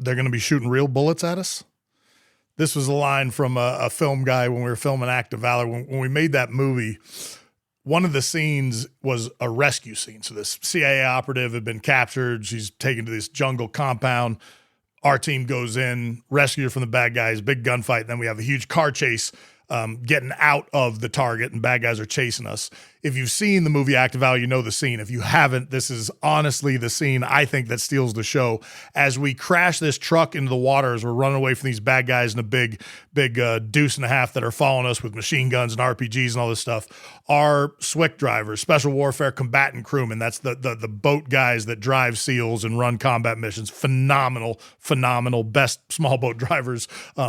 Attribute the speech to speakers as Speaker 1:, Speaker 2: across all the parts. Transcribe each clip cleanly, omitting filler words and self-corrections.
Speaker 1: they're going to be shooting real bullets at us. This was a line from a film guy when we were filming Act of Valor. When we made that movie, one of the scenes was a rescue scene. So this CIA operative had been captured. She's taken to this jungle compound. Our team goes in, rescue her from the bad guys, big gunfight. Then we have a huge car chase getting out of the target, and bad guys are chasing us. If you've seen the movie Act of Valor, you know the scene. If you haven't, this is honestly the scene I think that steals the show. As we crash this truck into the water, as we're running away from these bad guys in a big deuce and a half that are following us with machine guns and RPGs and all this stuff, our SWCC drivers, Special Warfare Combatant Crewmen, that's the boat guys that drive SEALs and run combat missions, phenomenal, best small boat drivers,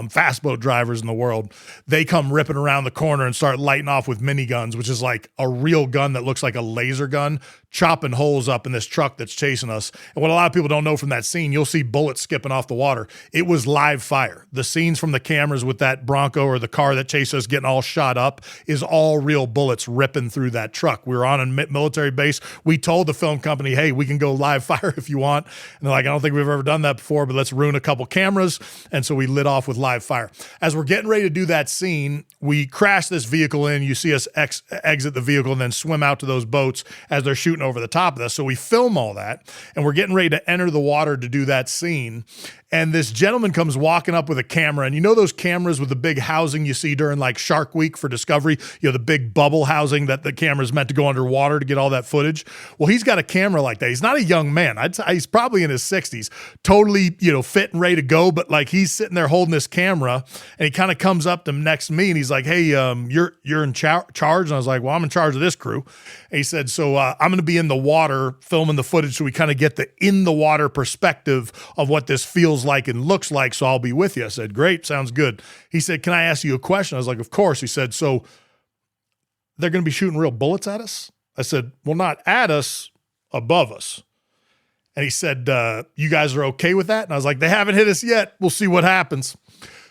Speaker 1: fast boat drivers in the world. They come ripping around the corner and start lighting off with miniguns, which is like a real gun that looks like a laser gun, chopping holes up in this truck that's chasing us. And what a lot of people don't know from that scene, you'll see bullets skipping off the water. It was live fire. The scenes from the cameras with that Bronco or the car that chased us getting all shot up is all real bullets ripping through that truck. We were on a military base. We told the film company, hey, we can go live fire if you want. And they're like, I don't think we've ever done that before, but let's ruin a couple cameras. And so we lit off with live fire. As we're getting ready to do that scene, we crash this vehicle in. You see us exit the vehicle and then swim out to those boats as they're shooting over the top of us. So we film all that, and we're getting ready to enter the water to do that scene. And this gentleman comes walking up with a camera, and you know those cameras with the big housing you see during like Shark Week for Discovery, you know, the big bubble housing that the camera's meant to go underwater to get all that footage. Well, he's got a camera like that. He's not a young man. I'd say he's probably in his 60s, totally, you know, fit and ready to go. But like he's sitting there holding this camera, and he kind of comes up to next to me, and he's like, hey, you're in charge. And I was like, well, I'm in charge of this crew. And he said, so I'm going to be in the water filming the footage so we kind of get the in the water perspective of what this feels like and looks like. So I'll be with you. I said, great, sounds good. He said, can I ask you a question? I was like, of course. He said, so they're going to be shooting real bullets at us? I said, well, not at us, above us. And he said, you guys are okay with that? And I was like, they haven't hit us yet. We'll see what happens.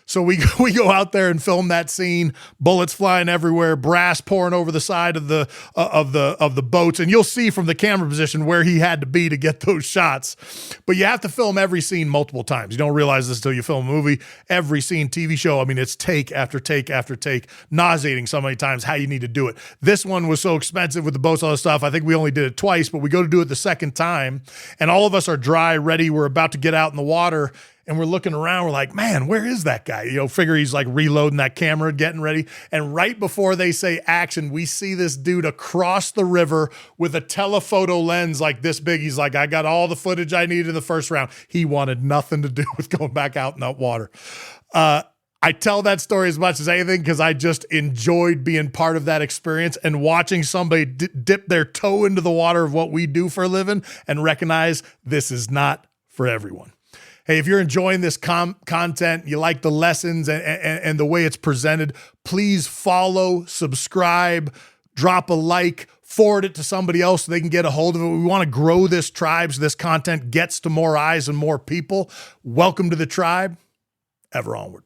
Speaker 1: So we go out there and film that scene, bullets flying everywhere, brass pouring over the side of the boats, and you'll see from the camera position where he had to be to get those shots. But you have to film every scene multiple times. You don't realize this until you film a movie. Every scene, TV show, I mean, it's take after take after take, nauseating so many times how you need to do it. This one was so expensive with the boats, all this stuff. I think we only did it twice, but we go to do it the second time, and all of us are dry, ready. We're about to get out in the water. And we're looking around, we're like, man, where is that guy? You know, figure he's like reloading that camera, getting ready. And right before they say action, we see this dude across the river with a telephoto lens like this big. He's like, I got all the footage I needed in the first round. He wanted nothing to do with going back out in that water. I tell that story as much as anything because I just enjoyed being part of that experience and watching somebody dip their toe into the water of what we do for a living and recognize this is not for everyone. Hey, if you're enjoying this content, you like the lessons and the way it's presented, please follow, subscribe, drop a like, forward it to somebody else so they can get a hold of it. We want to grow this tribe so this content gets to more eyes and more people. Welcome to the tribe. Ever onward.